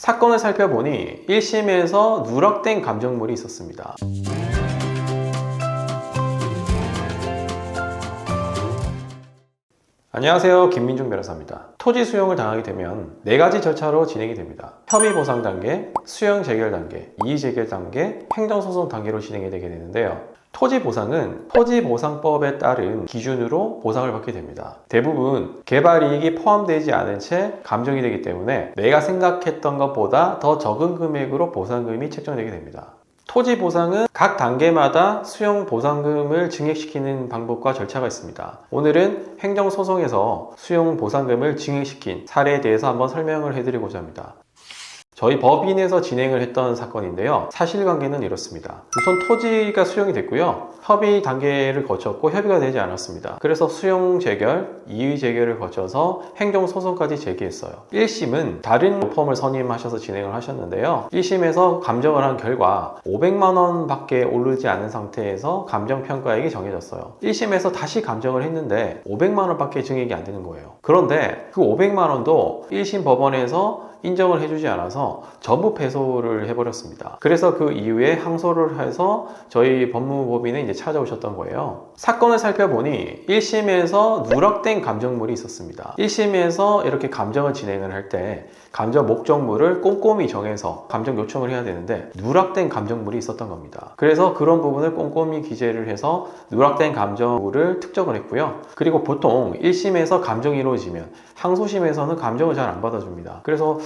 사건을 살펴보니 1심에서 누락된 감정물이 있었습니다. 안녕하세요, 김민중 변호사입니다. 토지 수용을 당하게 되면 4가지 절차로 진행이 됩니다. 협의 보상 단계, 수용 재결 단계, 이의 재결 단계, 행정소송 단계로 진행이 되게 되는데요. 토지 보상은 토지보상법에 따른 기준으로 보상을 받게 됩니다. 대부분 개발이익이 포함되지 않은 채 감정이 되기 때문에 내가 생각했던 것보다 더 적은 금액으로 보상금이 책정되게 됩니다. 토지 보상은 각 단계마다 수용 보상금을 증액시키는 방법과 절차가 있습니다. 오늘은 행정소송에서 수용 보상금을 증액시킨 사례에 대해서 한번 설명을 해드리고자 합니다. 저희 법인에서 진행을 했던 사건인데요. 사실관계는 이렇습니다. 우선 토지가 수용이 됐고요. 협의 단계를 거쳤고 협의가 되지 않았습니다. 그래서 수용 재결, 이의 재결을 거쳐서 행정소송까지 제기했어요. 1심은 다른 로펌을 선임하셔서 진행을 하셨는데요. 1심에서 감정을 한 결과 500만 원 밖에 오르지 않은 상태에서 감정평가액이 정해졌어요. 1심에서 다시 감정을 했는데 500만 원 밖에 증액이 안 되는 거예요. 그런데 그 500만 원도 1심 법원에서 인정을 해주지 않아서 전부 패소를 해버렸습니다. 그래서 그 이후에 항소를 해서 저희 법무법인에 이제 찾아오셨던 거예요. 사건을 살펴보니 1심에서 누락된 감정물이 있었습니다. 1심에서 이렇게 감정을 진행을 할 때 감정 목적물을 꼼꼼히 정해서 감정 요청을 해야 되는데 누락된 감정물이 있었던 겁니다. 그래서 그런 부분을 꼼꼼히 기재를 해서 누락된 감정물을 특정을 했고요. 그리고 보통 1심에서 감정이 이루어지면 항소심에서는 감정을 잘 안 받아줍니다. 그래서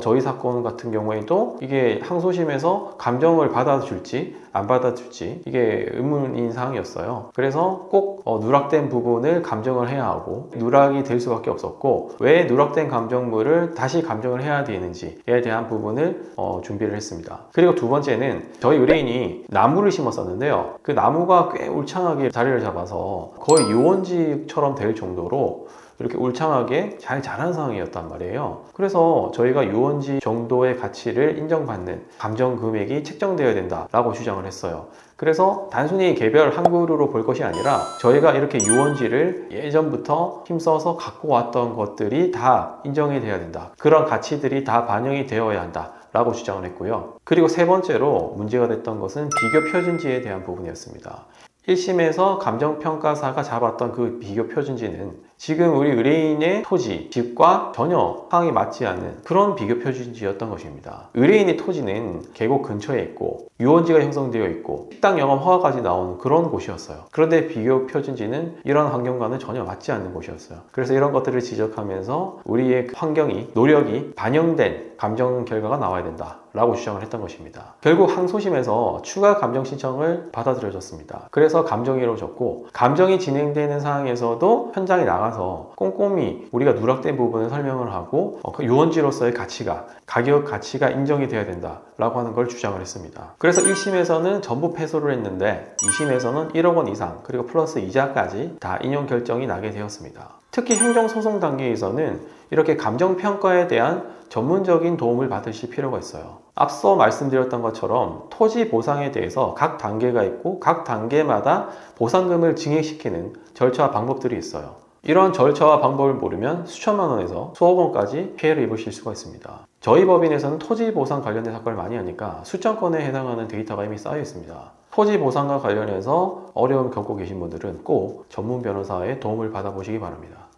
저희 사건 같은 경우에도 이게 항소심에서 감정을 받아줄지 안 받아줄지 이게 의문인 사항이었어요. 그래서 꼭 누락된 부분을 감정을 해야 하고 누락이 될 수밖에 없었고 왜 누락된 감정물을 다시 감정을 해야 되는지에 대한 부분을 준비를 했습니다. 그리고 두 번째는 저희 의뢰인이 나무를 심었었는데요. 그 나무가 꽤 울창하게 자리를 잡아서 거의 유원지처럼 될 정도로 이렇게 울창하게 잘 자란 상황이었단 말이에요. 그래서 저희가 유원지 정도의 가치를 인정받는 감정 금액이 책정되어야 된다라고 주장을 했어요. 그래서 단순히 개별 한 그루로 볼 것이 아니라 저희가 이렇게 유원지를 예전부터 힘써서 갖고 왔던 것들이 다 인정이 돼야 된다. 그런 가치들이 다 반영이 되어야 한다. 라고 주장을 했고요. 그리고 세 번째로 문제가 됐던 것은 비교 표준지에 대한 부분이었습니다. 1심에서 감정평가사가 잡았던 그 비교 표준지는 지금 우리 의뢰인의 토지, 집과 전혀 상황이 맞지 않는 그런 비교 표준지였던 것입니다. 의뢰인의 토지는 계곡 근처에 있고 유원지가 형성되어 있고 식당 영업 허가까지 나오는 그런 곳이었어요. 그런데 비교 표준지는 이런 환경과는 전혀 맞지 않는 곳이었어요. 그래서 이런 것들을 지적하면서 우리의 환경이, 노력이 반영된 감정 결과가 나와야 된다 라고 주장을 했던 것입니다. 결국 항소심에서 추가 감정 신청을 받아들여졌습니다. 그래서 감정이 이루어졌고 감정이 진행되는 상황에서도 현장에 나가서 꼼꼼히 우리가 누락된 부분을 설명을 하고 유원지로서의 가치가, 가격 가치가 인정이 돼야 된다 라고 하는 걸 주장을 했습니다. 그래서 1심에서는 전부 패소를 했는데 2심에서는 1억 원 이상 그리고 플러스 이자까지 다 인용 결정이 나게 되었습니다. 특히 행정소송 단계에서는 이렇게 감정평가에 대한 전문적인 도움을 받으실 필요가 있어요. 앞서 말씀드렸던 것처럼 토지 보상에 대해서 각 단계가 있고 각 단계마다 보상금을 증액시키는 절차와 방법들이 있어요. 이런 절차와 방법을 모르면 수천만 원에서 수억 원까지 피해를 입으실 수가 있습니다. 저희 법인에서는 토지 보상 관련된 사건을 많이 하니까 수천 건에 해당하는 데이터가 이미 쌓여 있습니다. 토지 보상과 관련해서 어려움을 겪고 계신 분들은 꼭 전문 변호사의 도움을 받아보시기 바랍니다.